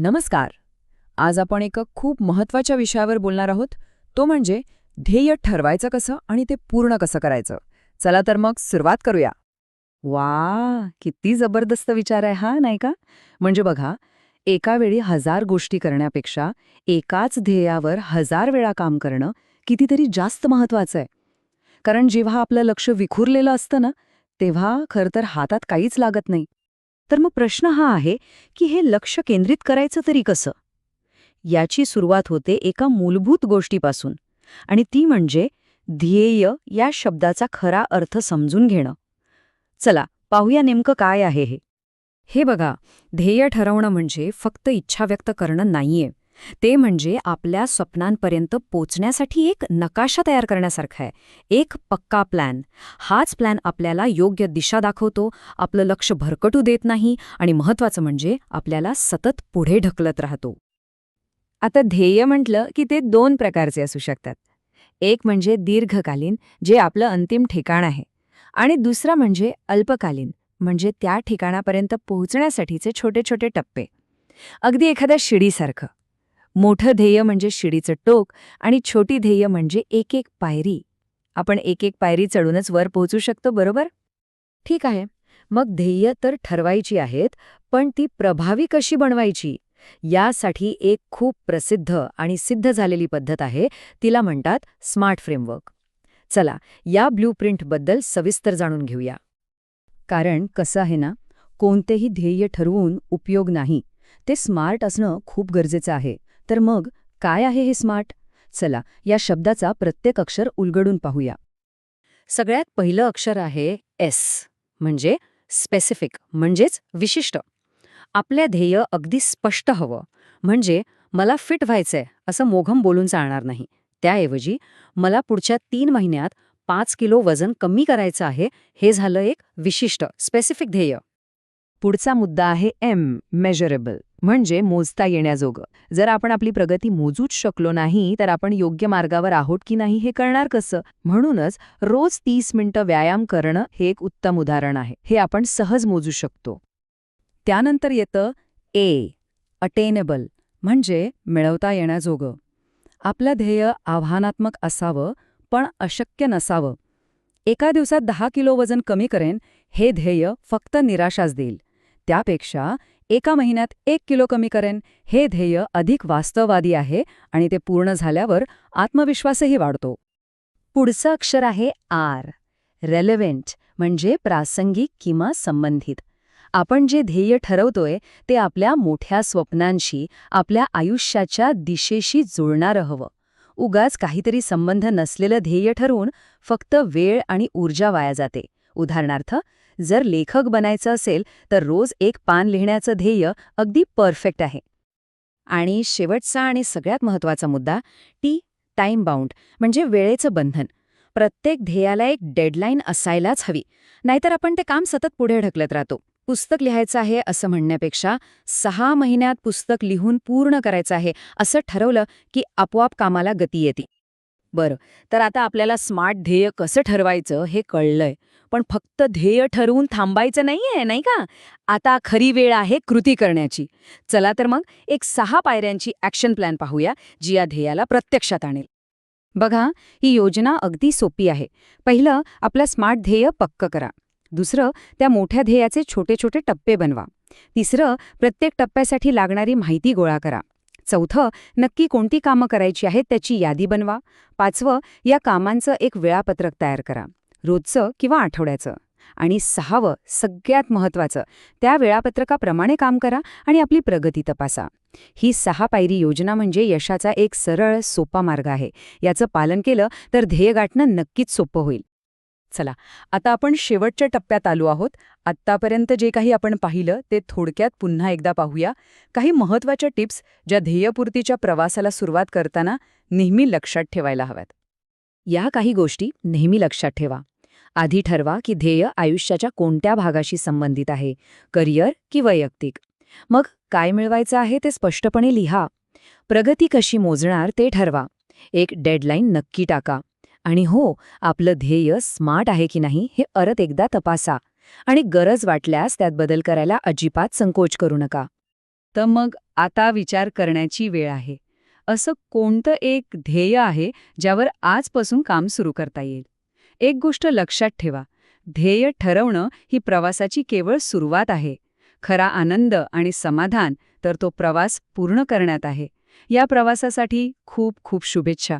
नमस्कार. आज आपण एका खूप महत्त्वाच्या विषयावर बोलणार आहोत. तो म्हणजे ध्येय ठरवायचं कसं आणि ते पूर्ण कसं करायचं. चला तर मग सुरुवात करूया. वा, किती जबरदस्त विचार आहे हा, नाही का? म्हणजे बघा, एका वेळी 1000 गोष्टी करण्यापेक्षा एकाच ध्येयावर 1000 वेळा काम करणं कितीतरी जास्त महत्वाचं आहे. कारण जेव्हा आपलं लक्ष विखुरलेलं असतं ना, तेव्हा खरं तर हातात काहीच लागत नाही. तर मग प्रश्न हा आहे की हे लक्ष केंद्रित करायचं तरी कसं? याची सुरुवात होते एका मूलभूत गोष्टीपासून, आणि ती म्हणजे ध्येय या शब्दाचा खरा अर्थ समजून घेणं. चला पाहूया नेमकं काय आहे हे. हे बघा, ध्येय ठरवणं म्हणजे फक्त इच्छा व्यक्त करणं नाहीये. ते म्हणजे आपल्या स्वप्नांपर्यंत पोचण्यासाठी एक नकाशा तयार करण्यासारखा आहे. एक पक्का प्लॅन. हाच प्लॅन आपल्याला योग्य दिशा दाखवतो, आपलं लक्ष भरकटू देत नाही आणि महत्वाचं म्हणजे आपल्याला सतत पुढे ढकलत राहतो. आता ध्येय म्हटलं की ते 2 प्रकारचे असू शकतात. एक म्हणजे दीर्घकालीन, जे आपलं अंतिम ठिकाण आहे, आणि दुसरा म्हणजे अल्पकालीन, म्हणजे त्या ठिकाणापर्यंत पोहोचण्यासाठीचे छोटे छोटे टप्पे. अगदी एखाद्या शिडीसारखं. मोठं ध्येय म्हणजे शिडीचं टोक, आणि छोटी ध्येय म्हणजे एक एक पायरी. आपण एक एक पायरी चढूनच वर पोहोचू शकतो, बरोबर? ठीक आहे, मग ध्येय तर ठरवायची आहेत, पण ती प्रभावी कशी बनवायची? यासाठी एक खूप प्रसिद्ध आणि सिद्ध झालेली पद्धत आहे, तिला म्हणतात स्मार्ट फ्रेमवर्क. चला, या ब्लूप्रिंटबद्दल सविस्तर जाणून घेऊया. कारण कसं आहे ना, कोणतेही ध्येय ठरवून उपयोग नाही. ते स्मार्ट असणं खूप गरजेचं आहे. तर मग काय आहे हे स्मार्ट? चला, या शब्दाचा प्रत्येक अक्षर उलगडून पाहूया. सगळ्यात पहिलं अक्षर आहे एस, म्हणजे स्पेसिफिक, म्हणजेच विशिष्ट. आपल्या ध्येय अगदी स्पष्ट हवं. म्हणजे मला फिट व्हायचंय असं मोघम बोलून चालणार नाही. त्याऐवजी मला पुढच्या 3 महिन्यात 5 किलो वजन कमी करायचं आहे, हे झालं एक विशिष्ट स्पेसिफिक ध्येय. पुढचा मुद्दा आहे मेजरेबल, म्हणजे मोजता येण्याजोगं. जर आपण आपली प्रगती मोजूच शकलो नाही, तर आपण योग्य मार्गावर आहोत की नाही हे कळणार कसं? म्हणूनच रोज 30 मिनिटं व्यायाम करणं हे एक उत्तम उदाहरण आहे. हे आपण सहज मोजू शकतो. त्यानंतर येतं अटेनेबल, म्हणजे मिळवता येण्याजोगं. आपलं ध्येय आव्हानात्मक असावं, पण अशक्य नसावं. एका दिवसात 10 किलो वजन कमी करेन हे ध्येय फक्त निराशाच देईल. त्यापेक्षा एका महिन्यात 1 किलो कमी करेन हे ध्येय अधिक वास्तववादी आहे, आणि ते पूर्ण झाल्यावर आत्मविश्वासही वाढतो. पुढचं अक्षर आहे आर, रेलेव्हंट, म्हणजे प्रासंगिक किंवा संबंधित. आपण जे ध्येय ठरवतोय ते आपल्या मोठ्या स्वप्नांशी, आपल्या आयुष्याच्या दिशेशी जुळणारं हवं. उगाच काहीतरी संबंध नसलेलं ध्येय ठरवून फक्त वेळ आणि ऊर्जा वाया जाते. उदाहरणार्थ, जर लेखक बनायचं असेल तर रोज 1 पान लिहिण्याचं ध्येय अगदी परफेक्ट आहे. आणि शेवटचा आणि सगळ्यात महत्त्वाचा मुद्दा, टाइम बाउंड, म्हणजे वेळेचं बंधन. प्रत्येक ध्येयाला एक डेडलाईन असायलाच हवी, नाहीतर आपण ते काम सतत पुढे ढकलत राहतो. पुस्तक लिहायचं आहे असं म्हणण्यापेक्षा 6 महिन्यात पुस्तक लिहून पूर्ण करायचं आहे असं ठरवलं की आपोआप कामाला गती येते. बरं, तर आता आपल्याला स्मार्ट ध्येय कसं ठरवायचं हे कळलंय. पण फक्त ध्येय ठरवून थांबायचं नाहीये, नाही का? आता खरी वेळ आहे कृती करण्याची. चला तर मग एक 6 पायऱ्यांची ॲक्शन प्लॅन पाहूया, जी या ध्येयाला प्रत्यक्षात आणेल. बघा, ही योजना अगदी सोपी आहे. पहिलं, आपलं स्मार्ट ध्येय पक्कं करा. दुसरं, त्या मोठ्या ध्येयाचे छोटे छोटे टप्पे बनवा. तिसरं, प्रत्येक टप्प्यासाठी लागणारी माहिती गोळा करा. चौथं, नक्की कोणती कामं करायची आहेत त्याची यादी बनवा. 5वं, या कामांचं एक वेळापत्रक तयार करा, रोजचं किंवा आठवड्याचं. आणि 6वं, सगळ्यात महत्त्वाचं, त्या वेळापत्रकाप्रमाणे काम करा आणि आपली प्रगती तपासा. ही 6 पायरी योजना म्हणजे यशाचा एक सरळ, सोपा मार्ग आहे. याचं पालन केलं तर ध्येय गाठणं नक्कीच सोपं होईल. चला, आता आपण शेवटच्या टप्प्यात आलो आहोत. आत्तापर्यंत जे काही आपण पाहिलं ते थोडक्यात पुन्हा एकदा पाहूया. काही महत्त्वाच्या टिप्स ज्या ध्येयपूर्तीच्या प्रवासाला सुरुवात करताना नेहमी लक्षात ठेवायला हव्यात. या काही गोष्टी नेहमी लक्षात ठेवा. आधी ठरवा की ध्येय आयुष्याच्या कोणत्या भागाशी संबंधित आहे, करिअर की वैयक्तिक. मग काय मिळवायचं आहे ते स्पष्टपणे लिहा. प्रगती कशी मोजणार ते ठरवा. एक डेडलाईन नक्की टाका. आणि हो, आपलं ध्येय स्मार्ट आहे की नाही हे परत एकदा तपासा. आणि गरज वाटल्यास त्यात बदल करायला अजिबात संकोच करू नका. तर मग आता विचार करण्याची वेळ आहे. असं कोणतं एक ध्येय आहे ज्यावर आजपासून काम सुरू करता येईल? एक गोष्ट लक्षात ठेवा, ध्येय ठरवणं ही प्रवासाची केवळ सुरुवात आहे. खरा आनंद आणि समाधान तर तो प्रवास पूर्ण करण्यात आहे. या प्रवासासाठी खूप खूप शुभेच्छा.